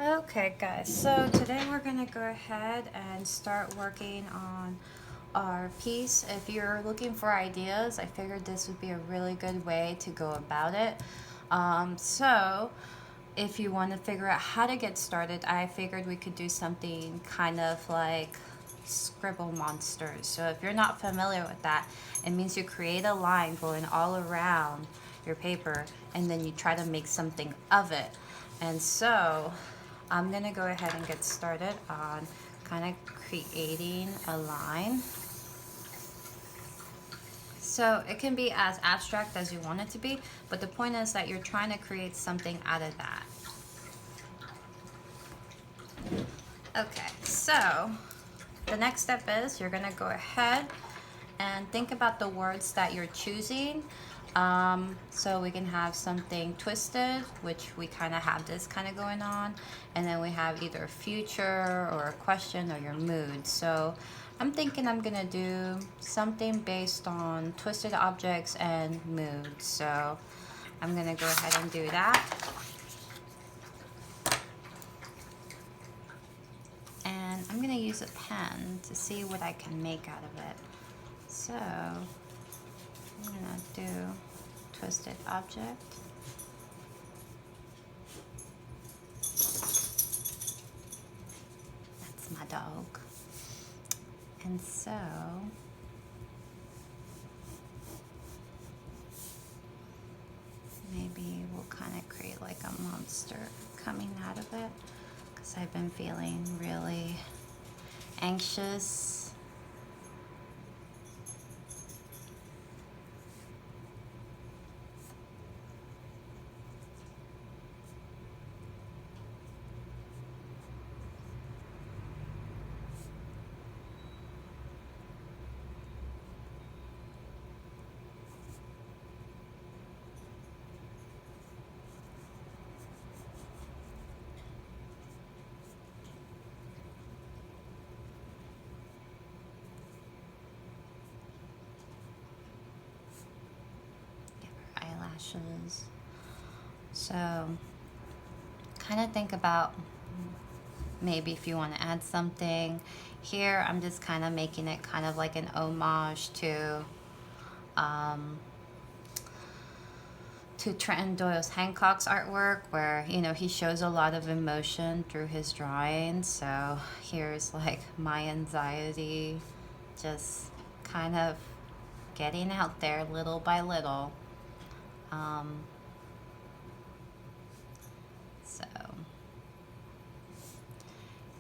Okay guys, so today we're gonna go ahead and start working on our piece. If you're looking for ideas, I figured this would be a really good way to go about it. So if you want to figure out how to get started, I figured we could do something kind of like Scribble monsters. So if you're not familiar with that, it means you create a line going all around your paper and then you try to make something of it. And so I'm gonna go ahead and get started on kind of creating a line. So it can be as abstract as you want it to be, but the point is that you're trying to create something out of that. Okay, so the next step is you're gonna go ahead and think about the words that you're choosing. So we can have something twisted, which we kind of have this kind of going on, and then we have either future or a question or your mood. So I'm thinking I'm gonna do something based on twisted objects and mood. So I'm gonna go ahead and do that. And I'm gonna use a pen to see what I can make out of it. So I'm gonna do twisted object. That's my dog. And so maybe we'll kind of create like a monster coming out of it, because I've been feeling really anxious. Eyelashes. So kind of think about maybe if you want to add something here. I'm just kind of making it kind of like an homage um, to Trenton Doyle's Hancock's artwork, where he shows a lot of emotion through his drawings. So here's like my anxiety just kind of getting out there little by little. So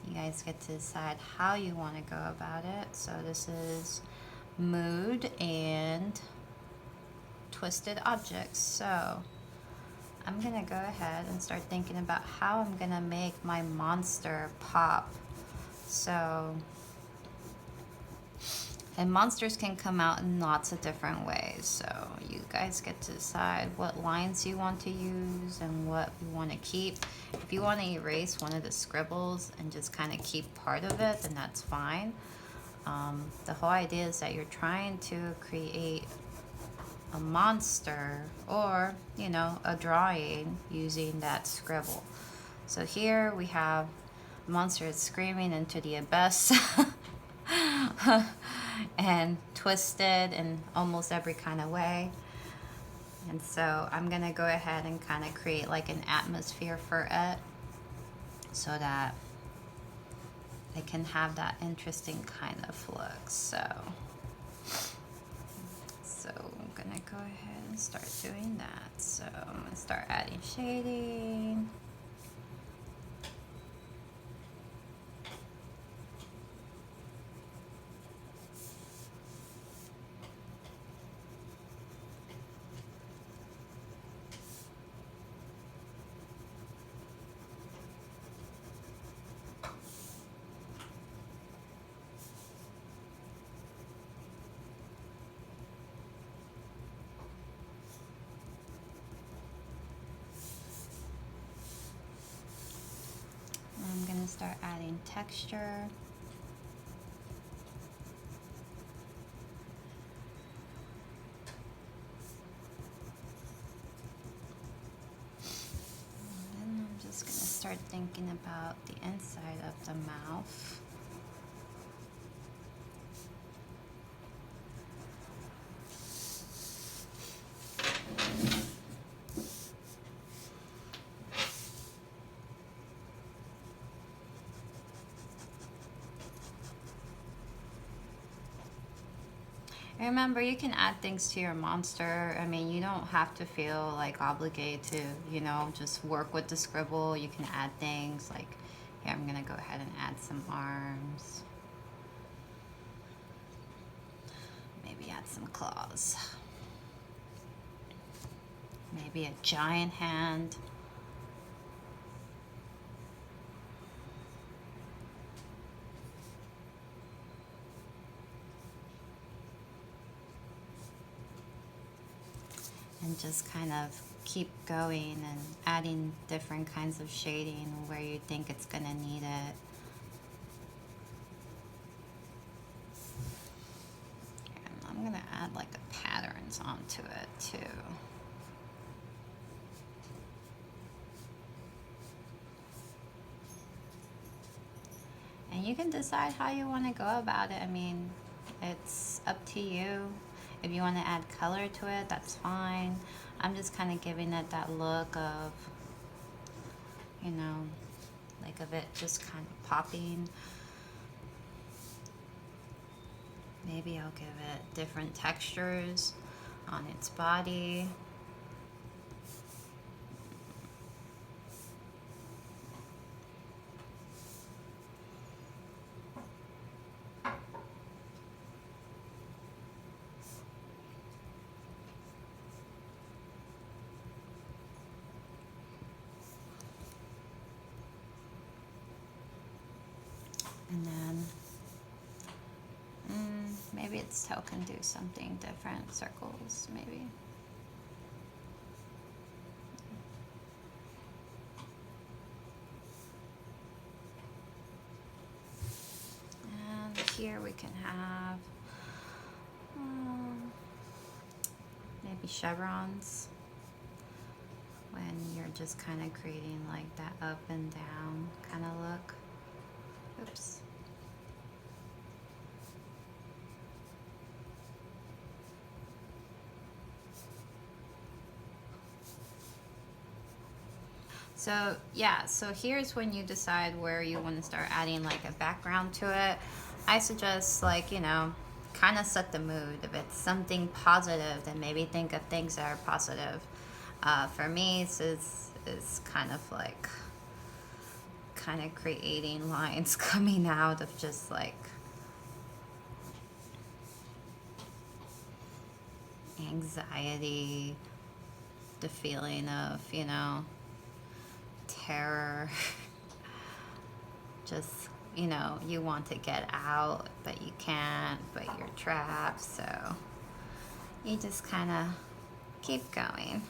you guys get to decide how you want to go about it. So this is mood and twisted objects. So I'm gonna go ahead and start thinking about how I'm gonna make my monster pop. So, and monsters can come out in lots of different ways. So you guys get to decide what lines you want to use and what you want to keep. If you want to erase one of the scribbles and just kind of keep part of it, then that's fine. The whole idea is that you're trying to create a monster or a drawing using that scribble. So here we have a monster that's screaming into the abyss and twisted in almost every kind of way. And so I'm gonna go ahead and kind of create like an atmosphere for it so that it can have that interesting kind of look. So I'm gonna go ahead and start doing that. So I'm gonna start adding shading. I'm going to start adding texture. And then I'm just going to start thinking about the inside of the mouth. Remember, you can add things to your monster. I mean, you don't have to feel like obligated to, you know, just work with the scribble. You can add things like, here, I'm gonna go ahead and add some arms. Maybe add some claws. Maybe a giant hand. And just kind of keep going and adding different kinds of shading where you think it's gonna need it. And I'm gonna add like a patterns onto it too. And you can decide how you want to go about it. I mean, it's up to you. If you want to add color to it, that's fine. I'm just kind of giving it that look of, you know, like of it just kind of popping. Maybe I'll give it different textures on its body. And then maybe its tail can do something different, circles maybe. And here we can have maybe chevrons when you're just kind of creating like that up and down kind of look. Oops. So yeah, so here's when you decide where you want to start adding like a background to it. I suggest, like, you know, kind of set the mood. If it's something positive, then maybe think of things that are positive. For me, it's kind of like creating lines coming out of just like anxiety, the feeling of, you know, terror. Just, you know, you want to get out, but you can't, but you're trapped. So you just kind of keep going.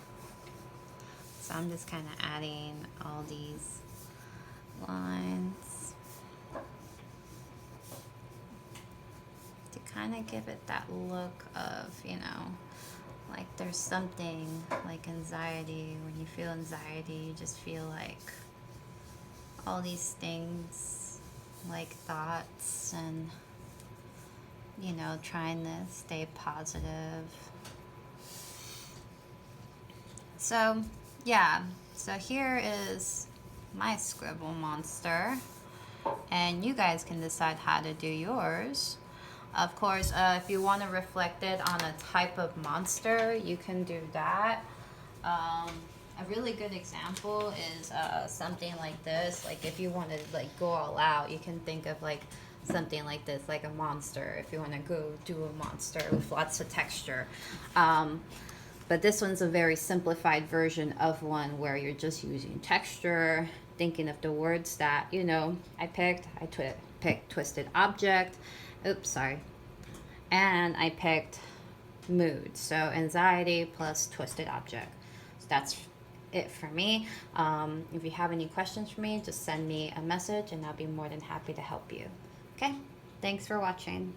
So I'm just kind of adding all these lines to kind of give it that look of, you know, like there's something like anxiety. When you feel anxiety, you just feel like all these things, like thoughts, and, you know, trying to stay positive. So yeah, so here is my scribble monster, and you guys can decide how to do yours. Of course, if you want to reflect it on a type of monster, you can do that. A really good example is something like this. Like if you want to like go all out, you can think of like something like this, like a monster. If you want to go do a monster with lots of texture. But this one's a very simplified version of one where you're just using texture, thinking of the words that, you know, I picked. Picked twisted object. Oops, sorry. And I picked mood. So anxiety plus twisted object. So that's it for me. If you have any questions for me, just send me a message and I'll be more than happy to help you. Okay? Thanks for watching.